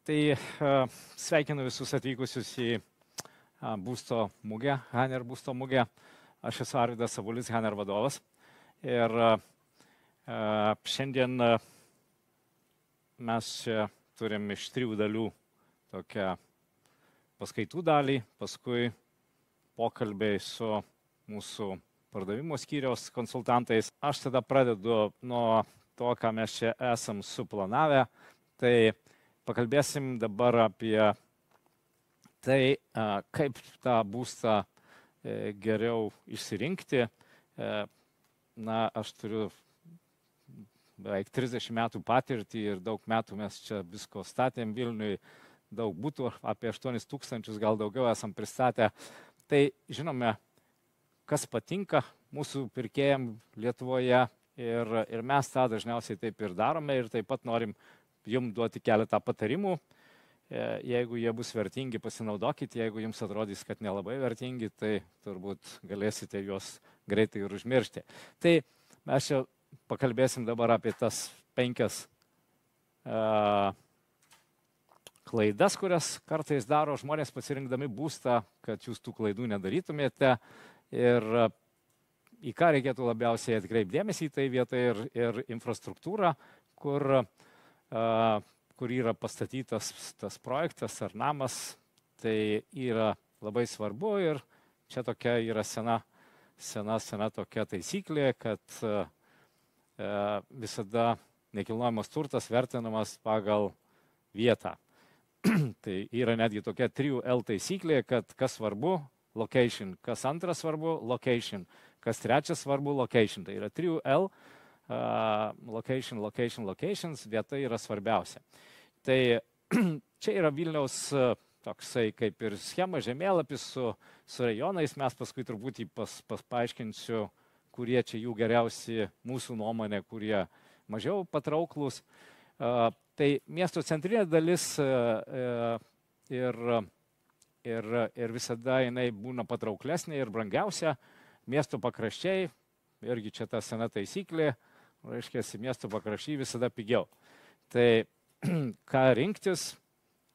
Tai sveikinu visus atvykusius į būsto mugę, Haner būsto mugę. Aš esu Arvydas Sabulis, Haner vadovas. Ir šiandien mes čia turim iš 3 dalių tokią paskaitų dalį, paskui pokalbiai su mūsų pardavimo skyriaus konsultantais. Aš tada pradedu nuo to, ką mes čia esam suplanavę. Tai pakalbėsim dabar apie tai, kaip tą būstą geriau išsirinkti. Na, aš turiu beveik 30 metų patirtį ir daug metų mes čia visko statėm Vilniui, daug būtų, apie 8000, gal daugiau esam pristatę. Tai žinome, kas patinka mūsų pirkėjam Lietuvoje ir mes tą dažniausiai taip ir darome ir taip pat norim jums duoti keletą patarimų. Jeigu jie bus vertingi, pasinaudokite, jeigu jums atrodys, kad nelabai vertingi, tai turbūt galėsite juos greitai ir užmiršti. Tai mes čia pakalbėsim dabar apie tas 5 klaidas, kurias kartais daro žmonės pasirinkdami būstą, kad jūs tų klaidų nedarytumėte ir į ką reikėtų labiausiai atkreipdėmėsi į tai vietą ir infrastruktūrą, kur yra pastatytas tas projektas ar namas, tai yra labai svarbu ir čia tokia yra sena tokia taisyklė, kad visada nekilnojamas turtas vertinamas pagal vietą. Tai yra netgi tokia 3L taisyklė, kad kas svarbu, location, kas antras svarbu, location, kas trečias svarbu, location. Tai yra 3L. Locations, vieta yra svarbiausia. Tai čia yra Vilniaus toksai kaip ir schema, žemėlapis su rajonais. Mes paskui truputį paaiškinsiu, kurie čia jų geriausi mūsų nuomonė, kurie mažiau patrauklus. Tai miesto centrinė dalis ir visada jinai būna patrauklesnė ir brangiausia. Miesto pakraščiai, irgi čia ta sena taisyklė, reiškia, miesto pakraščiai visada pigiau. Tai ką rinktis,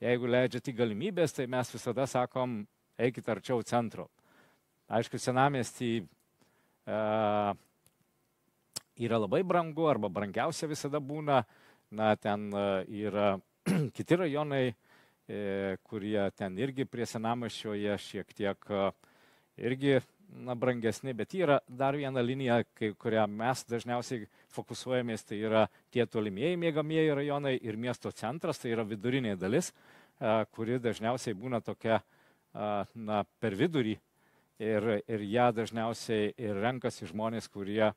jeigu leidžiate galimybės, tai mes visada sakom, eikit arčiau centro. Aišku, senamiestį yra labai brangu arba brangiausia visada būna. Na, ten yra kiti rajonai, kurie ten irgi prie senamiesčio jie šiek tiek irgi brangesni, bet yra dar viena linija, kurią mes dažniausiai fokusuojamės, tai yra tie tolimieji miegamieji rajonai ir miesto centras, tai yra vidurinė dalis, kuri dažniausiai būna tokia per vidurį ir ją dažniausiai ir renkasi žmonės, kurie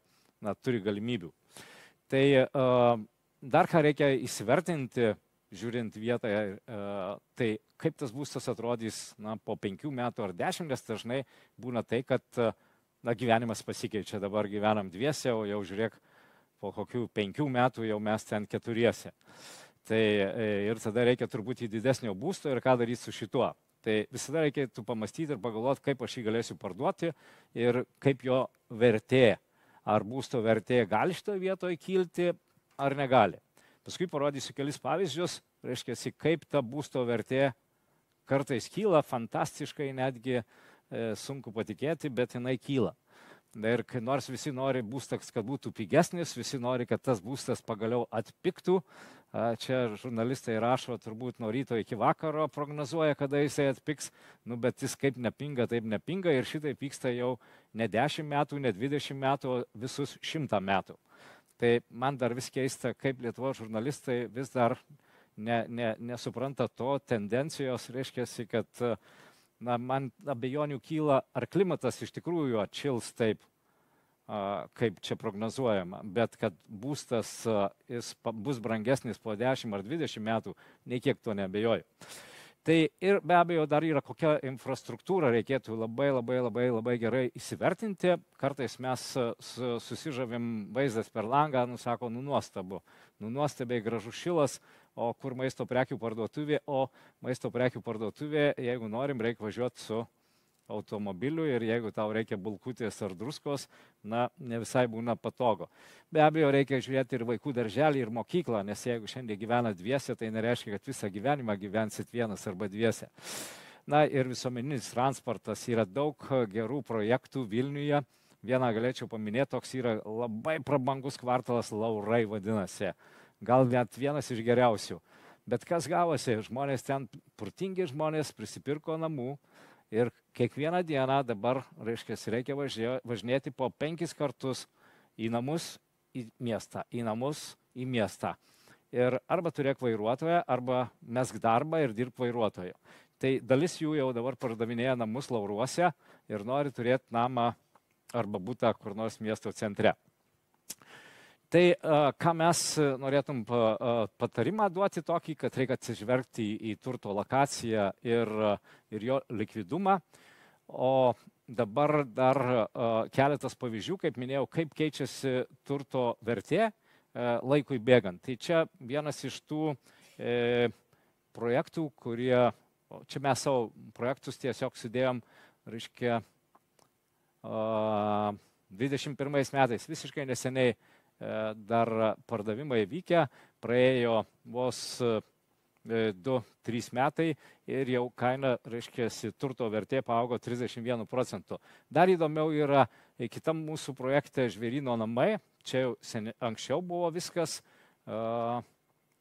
turi galimybių. Tai dar ką reikia įsivertinti, žiūrint vietą, tai kaip tas būstas atrodys po 5 metų ar 10, nes dažnai būna tai, kad gyvenimas pasikeičia. Dabar gyvenam 2, o jau žiūrėk, po kokių 5 metų jau mes ten 4. Tai ir tada reikia turbūt į didesnio būsto ir ką daryti su šituo. Tai visada reikėtų pamastyti ir pagalvoti, kaip aš jį galėsiu parduoti ir kaip jo vertė. Ar būsto vertė gali šitoje vietoje kilti ar negali. Paskui parodysiu kelis pavyzdžius, reiškia, kaip ta būsto vertė kartais kyla, fantastiškai, netgi sunku patikėti, bet jinai kyla. Ir nors visi nori būstas, kad būtų pigesnis, visi nori, kad tas būstas pagaliau atpigtų. Čia žurnalistai rašo, turbūt nuo ryto iki vakaro prognozuoja, kada jisai atpigs, bet jis kaip nepinga, taip nepinga ir šitai pyksta jau ne 10 metų, ne 20 metų, visus 100 metų. Tai man dar vis keista, kaip Lietuvos žurnalistai vis dar nesupranta to tendencijos, reiškia, kad man abejonių kyla, ar klimatas iš tikrųjų atšils taip, kaip čia prognozuojama, bet kad būstas bus brangesnis po 10 ar 20 metų, nei kiek to neabejoju. Tai ir be abejo dar yra kokia infrastruktūra reikėtų labai gerai įsivertinti. Kartais mes susižavim vaizdas per langą, sako, nuostabu, nuostabiai gražus šilas, o kur maisto prekių parduotuvė, jeigu norim, reikia važiuoti su automobilių ir jeigu tau reikia bulkutės ar druskos, na, ne visai būna patogu. Be abejo, reikia žiūrėti ir vaikų darželį, ir mokyklą, nes jeigu šiandien gyvena dviese, tai nereiškia, kad visą gyvenimą gyvensit vienas arba dviese. Na ir visuomeninis transportas, yra daug gerų projektų Vilniuje. Vieną galėčiau paminėti, toks yra labai prabangus kvartalas, Laurai vadinasi. Gal net vienas iš geriausių. Bet kas gavosi, žmonės ten, turtingi žmonės, prisipirko namų ir kiekvieną dieną dabar, reiškia, reikia važinėti po 5 kartus į namus, į miestą, į namus, į miestą. Ir arba turėk vairuotoją, arba mesk darbą ir dirb vairuotoju. Tai dalis jų jau dabar pardavinėja namus Lauruose ir nori turėti namą arba būtą kur nors miesto centre. Tai ką mes norėtum patarimą duoti tokį, kad reikia atsižvelgti į turto lokaciją ir jo likvidumą. O dabar dar keletas pavyzdžių, kaip minėjau, kaip keičiasi turto vertė laikui bėgant. Tai čia vienas iš tų projektų, kurie, čia mes savo projektus tiesiog sudėjom, reiškia, 21 metais, visiškai neseniai dar pardavimai vykę, praėjo vos 2-3 metai ir jau kaina, reiškia, turto vertė paaugo 31%. Dar įdomiau yra kitam mūsų projekte Žvėryno namai, čia jau anksčiau buvo viskas,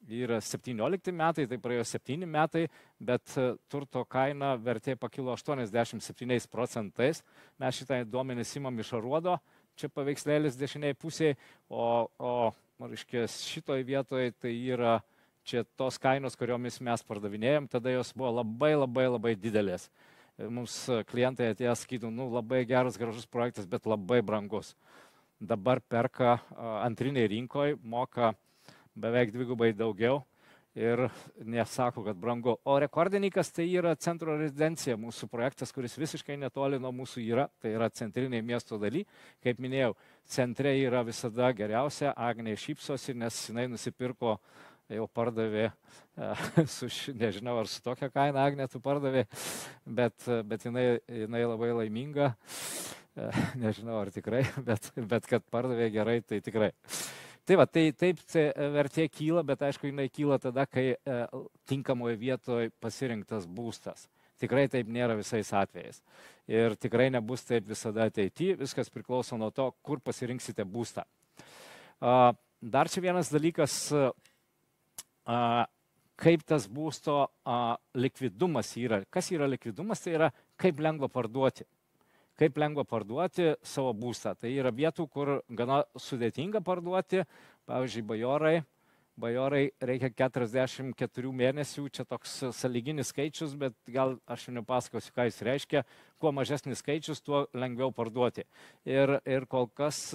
yra 17 metai, tai praėjo 7 metai, bet turto kaina vertė pakilo 87%. Mes šitą duomenys imam iš Aruodo, čia paveikslėlis dešiniai pusėje, o šitoj vietoje tai yra čia tos kainos, kuriomis mes pardavinėjom, tada jos buvo labai didelės. Mums klientai atėjo sakytų, nu labai geras, gražus projektas, bet labai brangus. Dabar perka antriniai rinkoje, moka beveik 2x daugiau ir nesako, kad brangu. O rekordininkas tai yra Centro rezidencija, mūsų projektas, kuris visiškai netoli nuo mūsų yra, tai yra centriniai miesto daly. Kaip minėjau, centre yra visada geriausia, Agnė šypsosi, nes jinai nusipirko, jau pardavė, nežinau ar su tokia kaina Agnė tu pardavė, bet jinai labai laiminga, nežinau ar tikrai, bet kad pardavė gerai, tai tikrai. Tai va, tai taip vertė kyla, bet aišku, jinai kyla tada, kai tinkamoje vietoje pasirinktas būstas. Tikrai taip nėra visais atvejais. Ir tikrai nebus taip visada ateityje, viskas priklauso nuo to, kur pasirinksite būstą. Dar čia vienas dalykas, kaip tas būsto likvidumas yra. Kas yra likvidumas? Tai yra, kaip lengva parduoti. Kaip lengva parduoti savo būstą. Tai yra vietų, kur gana sudėtinga parduoti. Pavyzdžiui, bajorai reikia 44 mėnesių, čia toks sąlyginis skaičius, bet gal aš jau nepasakosiu, ką jis reiškia. Kuo mažesnis skaičius, tuo lengviau parduoti. Ir kol kas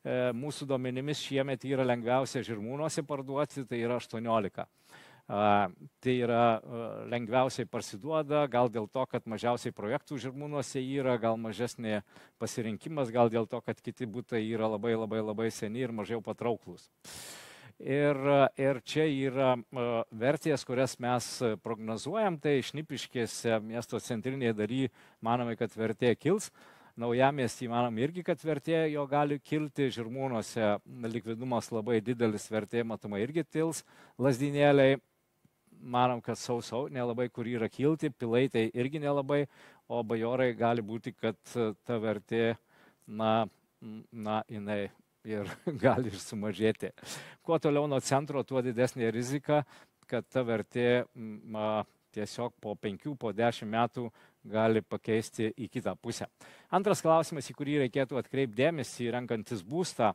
mūsų duomenimis šiemet yra lengviausia Žirmūnuose parduoti, tai yra 18. Tai yra lengviausiai parsiduoda, gal dėl to, kad mažiausiai projektų Žirmūnuose yra, gal mažesnė pasirinkimas, gal dėl to, kad kiti būtai yra labai seni ir mažiau patrauklus. Ir čia yra vertės, kurias mes prognozuojam, tai Šnipiškėse miesto centrinėje daly manome, kad vertė kils. Naujamiestį manom irgi, kad vertė jo gali kilti, Žirmūnuose likvidumas labai didelis, vertė matomai irgi tils, Lazdynėliai manom, kad sausau, nelabai kur yra kilti, Pilaitai irgi nelabai, o Bajorai gali būti, kad ta vertė, jinai ir gali ir sumažėti. Kuo toliau nuo centro, tuo didesnė rizika, kad ta vertė tiesiog po 5-10 metų gali pakeisti į kitą pusę. Antras klausimas, į kurį reikėtų atkreipti dėmesį, renkantis būstą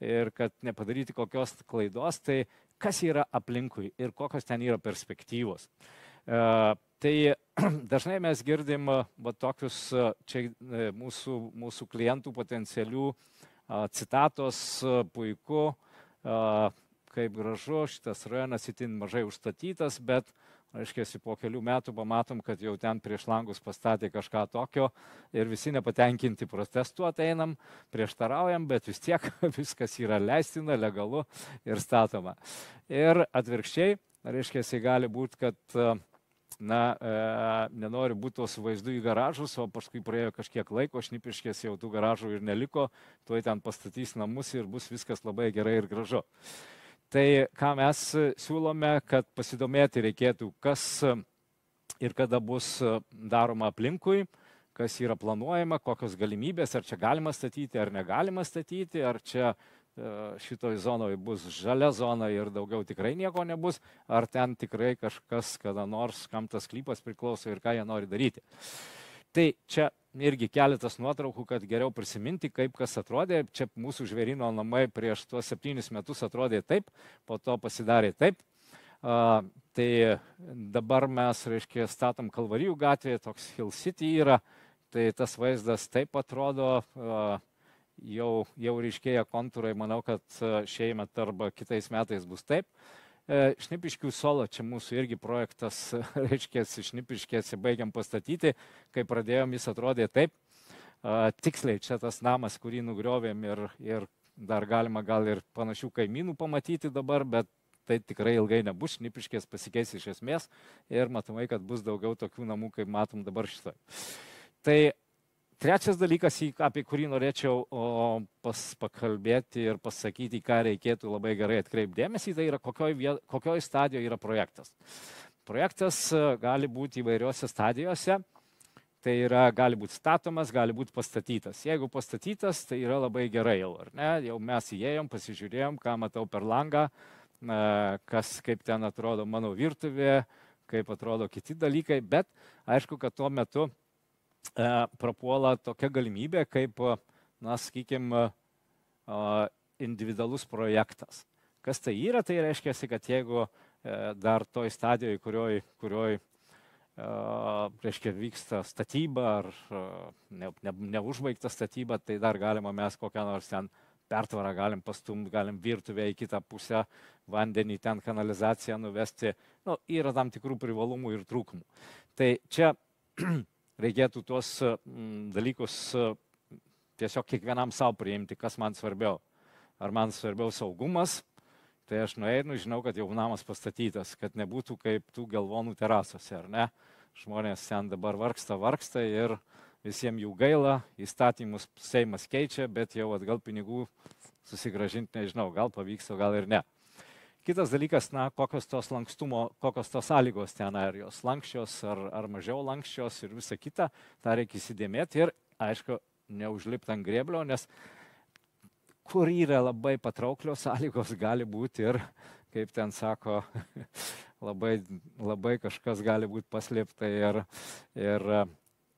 ir kad nepadaryti kokios klaidos, tai kas yra aplinkui ir kokios ten yra perspektyvos. Tai dažnai mes girdim tokius čia mūsų klientų potencialių citatos, puiku, kaip gražu, šitas rajonas itin mažai užstatytas, bet aiškiai, po kelių metų pamatom, kad jau ten prieš langus pastatė kažką tokio ir visi nepatenkinti protestuoti einam, prieštaraujam, bet vis tiek viskas yra leistina, legalu ir statoma. Ir atvirkščiai, aiškiai, gali būti, kad nenori būti tos vaizdų į garažus, o paskui praėjo kažkiek laiko, Šnipiškės jau tų garažų ir neliko, tuoj ten pastatys namus ir bus viskas labai gerai ir gražu. Tai ką mes siūlome, kad pasidomėti reikėtų, kas ir kada bus daroma aplinkui, kas yra planuojama, kokios galimybės, ar čia galima statyti, ar negalima statyti, ar čia šitoj zonoje bus žalia zona ir daugiau tikrai nieko nebus, ar ten tikrai kažkas kada nors, kam tas sklypas priklauso ir ką jie nori daryti. Tai čia irgi keletas nuotraukų, kad geriau prisiminti, kaip kas atrodė. Čia mūsų žvėryno namai prieš tuos 7 metus atrodė taip, po to pasidarė taip. Tai dabar mes, reiškia, statom Kalvarijų gatvėje, toks Hill City yra, tai tas vaizdas taip atrodo, jau ryškėja kontūrai, manau, kad šiemet arba kitais metais bus taip. Šnipiškių solo, čia mūsų irgi projektas, reiškia, Šnipiškėse baigiam pastatyti, kai pradėjom, jis atrodė taip. Tiksliai, čia tas namas, kurį nugriovėm ir dar galima gal ir panašių kaimynų pamatyti dabar, bet tai tikrai ilgai nebus, Šnipiškės pasikeis iš esmės ir matomai, kad bus daugiau tokių namų, kaip matom dabar šitoj. Tai trečias dalykas, apie kurį norėčiau pakalbėti ir pasakyti, ką reikėtų labai gerai atkreipdėmėsi, tai yra kokioj stadijoje yra projektas. Projektas gali būti įvairiose stadijose, tai yra gali būti statomas, gali būti pastatytas. Jeigu pastatytas, tai yra labai gerai jau, ar ne? Jau mes įėjom, pasižiūrėjom, ką matau per langą, kaip ten atrodo mano virtuvė, kaip atrodo kiti dalykai, bet aišku, kad tuo metu prapuola tokia galimybė, kaip, sakykime, individualus projektas. Kas tai yra? Tai reiškia, kad jeigu dar toj stadijoje, kurioj reiškia, vyksta statyba ar neužbaigta statyba, tai dar galima mes kokią nors ten pertvarą galim pastumti, galim virtuvę į kitą pusę, vandenį ten, kanalizaciją nuvesti. Yra tam tikrų privalumų ir trūkumų. Tai čia reikėtų tuos dalykus tiesiog kiekvienam savo priimti, kas man svarbiau. Ar man svarbiau saugumas, tai aš nueinu, žinau, kad jau namas pastatytas, kad nebūtų kaip tų gelvonų terasose, ar ne? Žmonės ten dabar vargsta ir visiems jų gaila, įstatymus Seimas keičia, bet jau atgal pinigų susigrąžinti nežinau, gal pavyks, o gal ir ne. Kitas dalykas, kokios tos lankstumo, kokios tos sąlygos ten, ar jos lankščios, ar mažiau lankščios ir visa kita, tą reikia įsidėmėti ir, aišku, neužlipti ant grėblio, nes kur yra labai patrauklios sąlygos, gali būti ir, kaip ten sako, labai kažkas gali būti paslėpta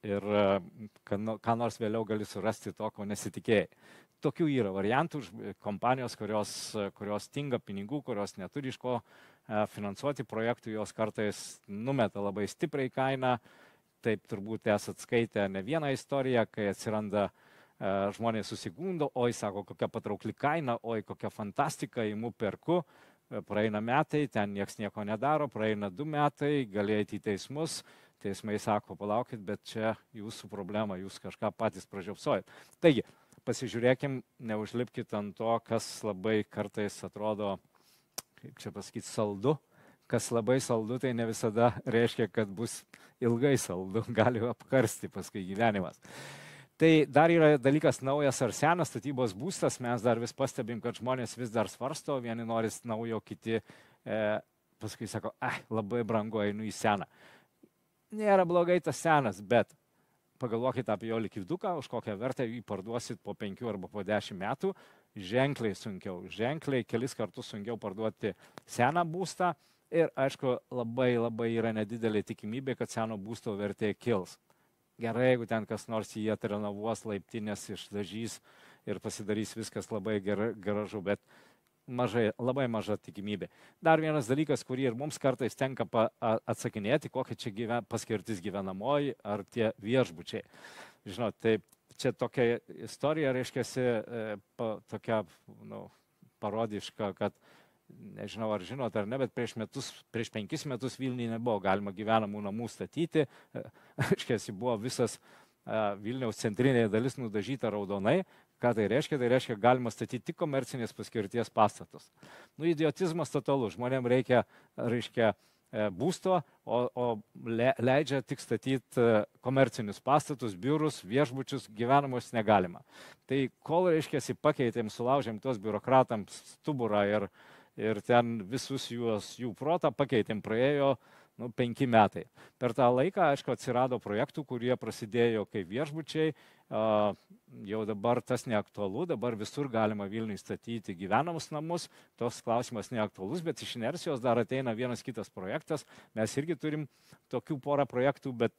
ir ką nors vėliau gali surasti to, ko nesitikėjai. Tokių yra variantų, kompanijos, kurios stinga pinigų, kurios neturi iš ko finansuoti projektų, jos kartais numeta labai stipriai kainą. Taip turbūt esat skaitę ne vieną istoriją, kai atsiranda žmonės susigundo, oi, sako, kokia patraukli kaina, oi, kokia fantastika, imu perku, praeina metai, ten nieks nieko nedaro, praeina 2 metai, gali eiti į teismus, teismai sako, palaukit, bet čia jūsų problema, jūs kažką patys pražiopsojat. Taigi, pasižiūrėkim, neužlipkit ant to, kas labai kartais atrodo, kaip čia pasakyti, saldu. Kas labai saldu, tai ne visada reiškia, kad bus ilgai saldu, gali apkarsti paskui gyvenimas. Tai dar yra dalykas naujas ar senas statybos būstas, mes dar vis pastebim, kad žmonės vis dar svarsto, vieni nori naujo, kiti paskui sako, labai brangu, einu į seną. Nėra blogai tas senas, bet pagalvokit apie jo likviduką, už kokią vertę jį parduosit po 5 arba po 10 metų, ženkliai sunkiau, kelis kartus sunkiau parduoti seną būstą ir, aišku, labai yra nedidelė tikimybė, kad seno būsto vertė kils. Gerai, jeigu ten kas nors jį atrenovuos, laiptinės išdažys ir pasidarys viskas labai gražu, bet labai maža tikimybė. Dar vienas dalykas, kurį ir mums kartais tenka atsakinėti, kokia čia paskirtis gyvenamoji ar tie viešbučiai. Žinot, tai čia tokia istorija, reiškiasi, tokia parodiška, kad nežinau, ar žinot ar ne, bet prieš 5 metus Vilniuje nebuvo galima gyvenamų namų statyti. Reiškiasi, buvo visas Vilniaus centrinė dalis nudažyta raudonai. Ką tai reiškia? Tai reiškia, galima statyti tik komercinės paskirties pastatus. Idiotizmas totalus. Žmonėms reikia būsto, o leidžia tik statyti komercinius pastatus, biurus, viešbučius, gyvenamus negalima. Tai kol, reiškia, pakeitėm, sulaužėm tos biurokratams stuburą ir ten visus jų protą pakeitėm, praėjo 5 metai. Per tą laiką, aišku, atsirado projektų, kurie prasidėjo kaip viešbučiai, jau dabar tas neaktualu, dabar visur galima Vilniui statyti gyvenamus namus, tos klausimas neaktualus, bet iš inercijos dar ateina vienas kitas projektas, mes irgi turim tokių porą projektų, bet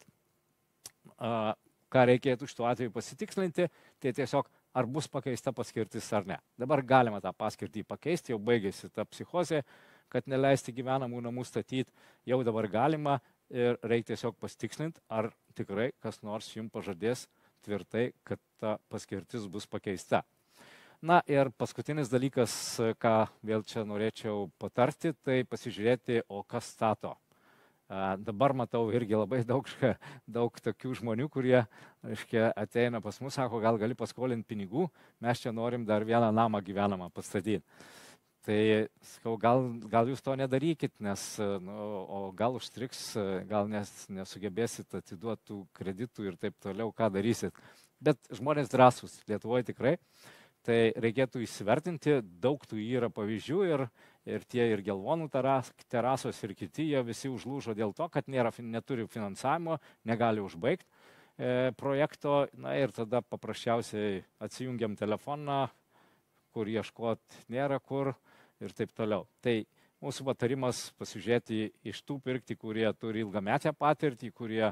ką reikėtų iš tuo atveju pasitikslinti, tai tiesiog ar bus pakeista paskirtis ar ne. Dabar galima tą paskirtį pakeisti, jau baigėsi ta psichozė, kad neleisti gyvenamų namų statyti, jau dabar galima ir reikia tiesiog pasitikslinti, ar tikrai kas nors jums pažadės tvirtai, kad ta paskirtis bus pakeista. Na ir paskutinis dalykas, ką vėl čia norėčiau patarti, tai pasižiūrėti, o kas stato. Dabar matau irgi labai daug tokių žmonių, kurie, reiškia, ateina pas mus, sako, gal gali paskolinti pinigų, mes čia norim dar vieną namą gyvenamą pastatyti. Tai sakau, gal jūs to nedarykit, nes, o gal užstriks, gal nesugebėsit atiduoti tų kreditų ir taip toliau, ką darysit. Bet žmonės drąsūs, Lietuvoje tikrai, tai reikėtų įsivertinti, daug tų yra pavyzdžių ir tie ir Gelvonų terasos ir kiti, jie visi užlūžo dėl to, kad neturi finansavimo, negali užbaigti projekto, na ir tada paprasčiausiai atsijungiam telefoną, kur ieškot nėra kur ir taip toliau. Tai mūsų patarimas pasižiūrėti iš tų pirkti, kurie turi ilgametę patirtį, kurie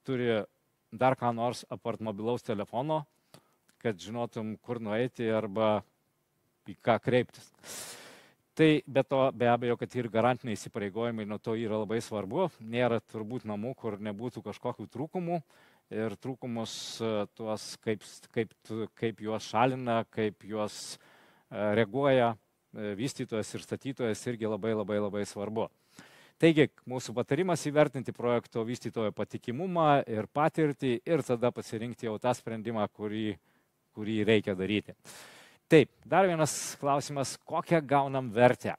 turi dar ką nors apart mobilaus telefono, kad žinotum, kur nueiti arba į ką kreiptis. Tai be abejo, kad ir garantiniai įsipareigojimai nuo to yra labai svarbu. Nėra turbūt namų, kur nebūtų kažkokių trūkumų ir trūkumus tuos, kaip juos šalina, kaip juos reaguoja vystytojas ir statytojas irgi labai svarbu. Taigi, mūsų patarimas įvertinti projekto vystytojo patikimumą ir patirtį ir tada pasirinkti jau tą sprendimą, kurį reikia daryti. Taip, dar vienas klausimas, kokią gaunam vertę?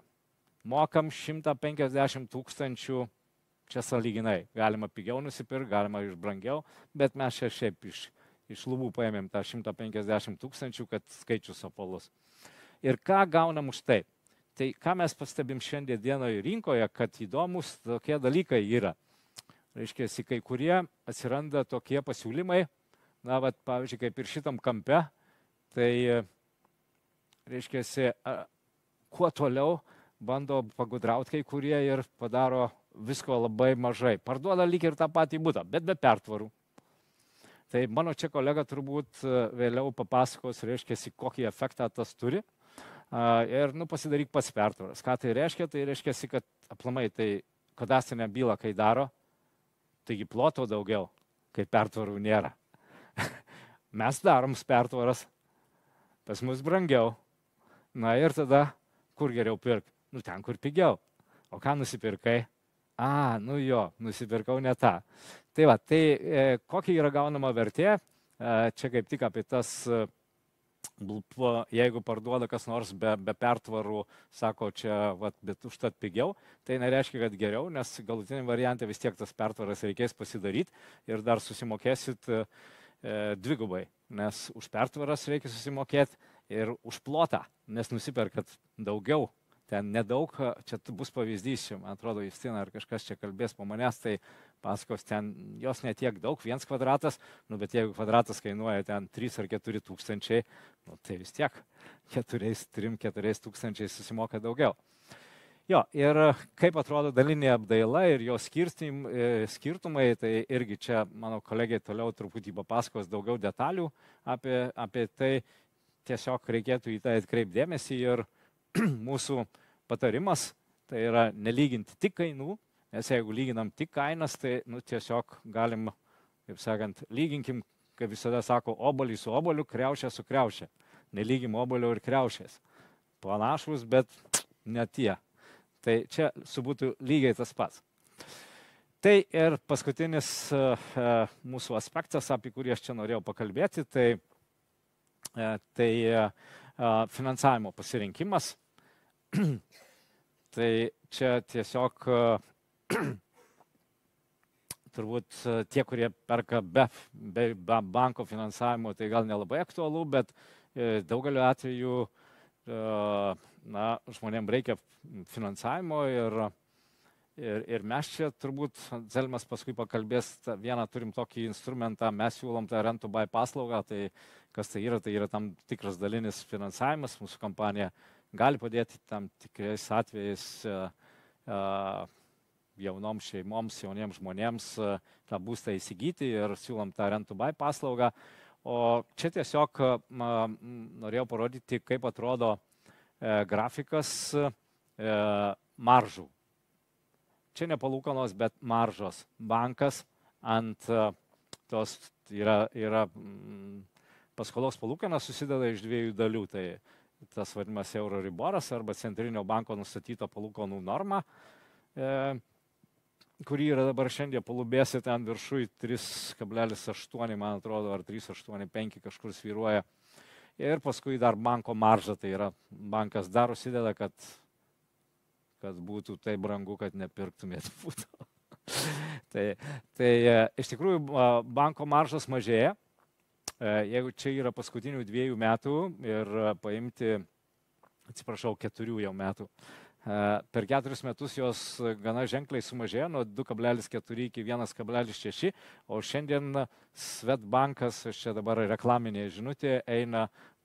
Mokam 150 000, čia sąlyginai, galima pigiau nusipirkti, galima iš brangiau, bet mes čia šiaip iš lubų paėmėm tą 150 000, kad skaičius apvalus. Ir ką gaunam už tai? Tai ką mes pastebim šiandien dienoje rinkoje, kad įdomus tokie dalykai yra. Reiškia, kai kurie atsiranda tokie pasiūlymai, na, vat, pavyzdžiui, kaip ir šitam kampe, tai, reiškia, kuo toliau bando pagudrauti kai kurie ir padaro visko labai mažai. Parduoda lyg ir tą patį butą, bet be pertvarų. Tai mano čia kolega turbūt vėliau papasakos, reiškia, kokį efektą tas turi. Ir pasidaryk pats pertvaras. Ką tai reiškia? Tai reiškia, kad aplamai tai kadastrinę bylą, kai daro, taigi ploto daugiau, kai pertvarų nėra. Mes darom pertvaras, pas mus brangiau. Na ir tada, kur geriau pirkti? Ten, kur pigiau. O ką nusipirkai? Nusipirkau ne tą. Tai va, tai kokia yra gaunama vertė? Čia kaip tik apie tas, jeigu parduoda kas nors be pertvarų, sako čia, bet užtat pigiau, tai nereiškia, kad geriau, nes galutiniam variante vis tiek tas pertvaras reikės pasidaryti ir dar susimokėsit dvigubai, nes už pertvaras reikia susimokėti ir už plotą, nes nusiperkat daugiau. Ten nedaug, čia bus pavyzdys, man atrodo, Justina ar kažkas čia kalbės po manęs, tai pasakos, ten jos netiek daug, 1 kvadratas, bet jeigu kvadratas kainuoja ten 3 ar 4 tūkstančiai, tai vis tiek 3-4 tūkstančiai susimoka daugiau. Jo, ir kaip atrodo dalinė apdaila ir jos skirtumai, tai irgi čia mano kolegė toliau truputį papasakos daugiau detalių apie tai, tiesiog reikėtų į tai atkreipdėmėsi ir mūsų patarimas, tai yra nelyginti tik kainų, nes jeigu lyginam tik kainas, tai tiesiog galim, kaip sakant, lyginkim, kaip visada sako, obolį su oboliu, kriaušę su kriaušė. Nelygim obolio ir kriaušės. Panašus, bet ne tie. Tai čia būtų lygiai tas pats. Tai ir paskutinis mūsų aspektas, apie kurį aš čia norėjau pakalbėti, tai finansavimo pasirinkimas. Tai čia tiesiog turbūt tie, kurie perka be banko finansavimo, tai gal nelabai aktualu, bet daugeliu atveju žmonėms reikia finansavimo ir mes čia turbūt, Zelmas paskui pakalbės, vieną turim tokį instrumentą, mes siūlom tą rent to buy paslaugą, tai kas tai yra tam tikras dalinis finansavimas, mūsų kompanija gali padėti tam tikrais atvejais jaunoms šeimoms, jauniems žmonėms tą būstą įsigyti ir siūlom tą rent to buy paslaugą. O čia tiesiog norėjau parodyti, kaip atrodo grafikas maržų. Čia ne palūkanos, bet maržos. Bankas ant tos yra paskolos palūkana susideda iš dviejų dalių. Tai tas vadinamas Euroriboras arba centrinio banko nustatyta palūkanų norma, kuri yra dabar šiandien palubėsi ten viršui 3,8, man atrodo, ar 3,85 kažkur svyruoja. Ir paskui dar banko marža, tai yra bankas dar užsideda, kad būtų tai brangu, kad nepirktumėt būtų. tai iš tikrųjų banko maržas mažėja. Jeigu čia yra paskutinių 2 metų ir paimti, 4 jau metų, per 4 metus jos gana ženkliai sumažėjo nuo 2,4 iki 1,6, o šiandien Swedbankas, čia dabar reklaminė žinutė,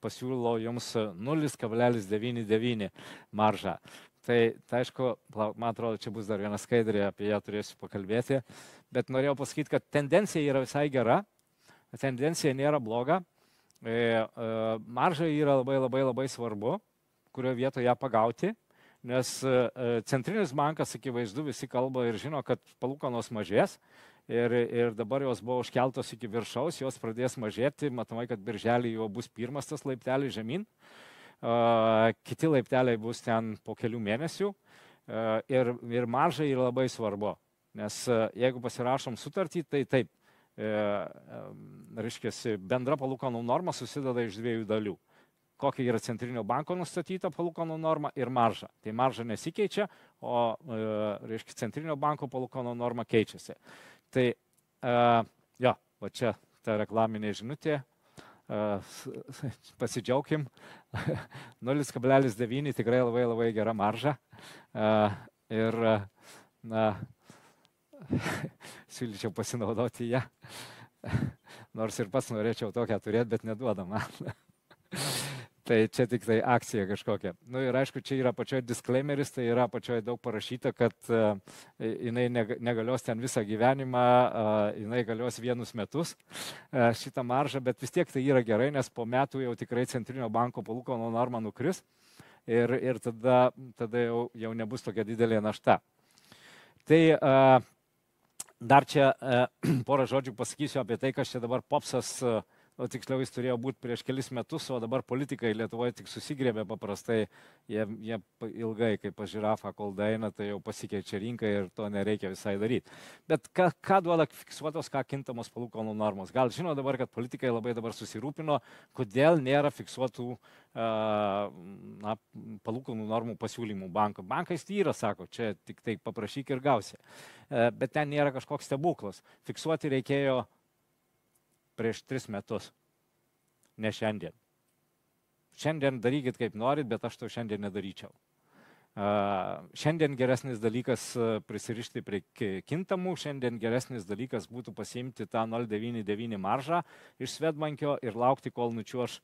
pasiūlo jums 0,99 maržą. Tai aišku, man atrodo, čia bus dar viena skaidrė, apie ją turėsiu pakalbėti, bet norėjau pasakyti, kad tendencija yra visai gera, tendencija nėra bloga, marža yra labai svarbu, kurioje vietoje ją pagauti, nes centrinis bankas, akivaizdu, visi kalba ir žino, kad palūkanos mažės ir dabar jos buvo užkeltos iki viršaus, jos pradės mažėti, matomai, kad birželį jau bus pirmas tas laiptelis žemyn. Kiti laipteliai bus ten po kelių mėnesių ir marža yra labai svarbu, nes jeigu pasirašom sutartį, tai taip, reiškia, bendra palūkanų norma susideda iš 2 dalių. Kokia yra centrinio banko nustatyta palūkanų norma ir marža. Tai marža nesikeičia, o reiškia, centrinio banko palūkanų norma keičiasi. Tai va čia ta reklaminė žinutė. Pasidžiaugim, 0,9 tikrai labai gera marža ir siūlyčiau pasinaudoti ją, nors ir pats norėčiau tokią turėti, bet neduoda man. Tai čia tik tai akcija kažkokia. Ir aišku, čia yra pačioje disclaimeris, tai yra pačioje daug parašyta, kad jinai negalios ten visą gyvenimą, jinai galios 1 metus šitą maržą, bet vis tiek tai yra gerai, nes po metų jau tikrai centrinio banko palūkanų norma nukris ir tada jau nebus tokia didelė našta. Tai dar čia porą žodžių pasakysiu apie tai, kas čia dabar popsas, tiksliau jis turėjo būti prieš kelis metus, o dabar politikai Lietuvoje tik susigrėbė paprastai, jie ilgai, kaip pas žirafą, kol daeina, tai jau pasikeičia rinka ir to nereikia visai daryti. Bet ką duoda fiksuotos, ką kintamos palūkanų normos? Gal žino dabar, kad politikai labai dabar susirūpino, kodėl nėra fiksuotų palūkanų normų pasiūlymų banko. Bankas tyra, sako, čia tik tai paprašyk ir gausi. Bet ten nėra kažkoks stebuklas. Fiksuoti reikėjo prieš 3 metus, ne šiandien. Šiandien darykit kaip norit, bet aš to šiandien nedaryčiau. Šiandien geresnis dalykas prisirišti prie kintamų, šiandien geresnis dalykas būtų pasiimti tą 0,99 maržą iš Swedbankio ir laukti, kol nučiuoš,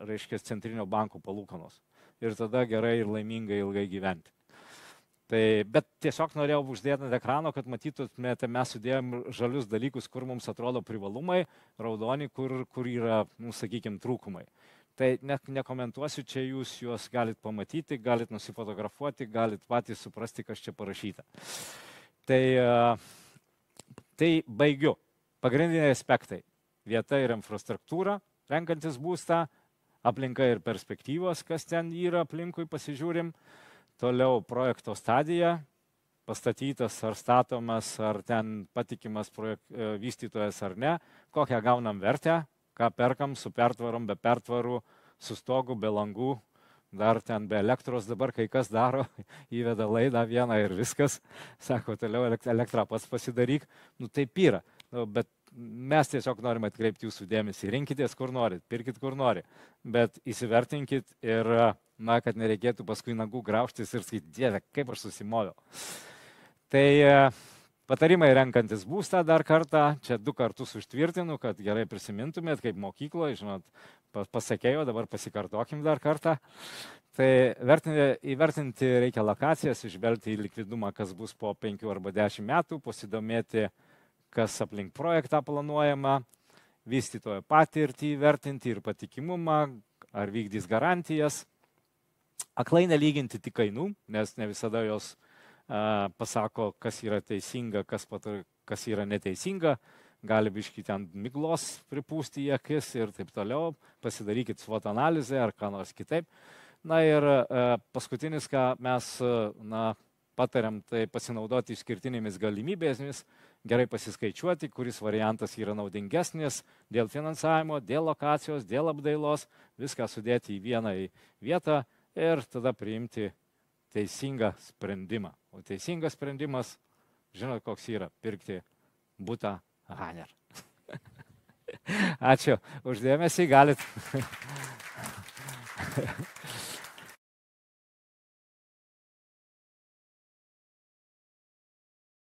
reiškia, centrinio banko palūkanos. Ir tada gerai ir laimingai ilgai gyventi. Bet tiesiog norėjau uždėti ant ekrano, kad matytumėte, mes sudėjom žalius dalykus, kur mums atrodo privalumai, raudoni, kur yra, sakykime, trūkumai. Tai nekomentuosiu, čia jūs juos galit pamatyti, galit nusifotografuoti, galit patys suprasti, kas čia parašyta. Tai baigiu. Pagrindiniai aspektai. Vieta ir infrastruktūra, renkantis būstą, aplinka ir perspektyvos, kas ten yra aplinkui, pasižiūrim. Toliau projekto stadija, pastatytas ar statomas, ar ten patikimas vystytojas ar ne, kokią gaunam vertę, ką perkam su pertvarom, be pertvarų, su stogu, be langų, dar ten be elektros dabar kai kas daro, įveda laidą vieną ir viskas, sako, toliau elektrą pats pasidaryk, nu taip yra, bet mes tiesiog norime atkreipti jūsų dėmesį, rinkitės kur norit, pirkit kur nori, bet įsivertinkit ir, na, kad nereikėtų paskui nagų graužtis ir sakyti, Dieve, kaip aš susimoviau. Tai patarimai renkantis būstą dar kartą, čia 2 kartus užtvirtinu, kad gerai prisimintumėt, kaip mokykloje, žinot, pasakėjau, dabar pasikartokim dar kartą. Tai įvertinti reikia lokacijas, išvelgti į likvidumą, kas bus po 5 arba 10 metų, pasidomėti, kas aplink projektą planuojama, vystytojo patirtį įvertinti ir patikimumą, ar vykdys garantijas. Aklai nelyginti tik kainų, nes ne visada jos pasako, kas yra teisinga, kas yra neteisinga, gali biškį ten miglos pripūsti į akis ir taip toliau, pasidarykit SWOT analizę ar ką nors kitaip. Na ir paskutinis, ką mes patariam, tai pasinaudoti išskirtinėmis galimybėmis, gerai pasiskaičiuoti, kuris variantas yra naudingesnis dėl finansavimo, dėl lokacijos, dėl apdailos, viską sudėti į vieną vietą ir tada priimti teisingą sprendimą. O teisingas sprendimas, žinot, koks yra, pirkti butą Haner. Ačiū uždėmesį, galit.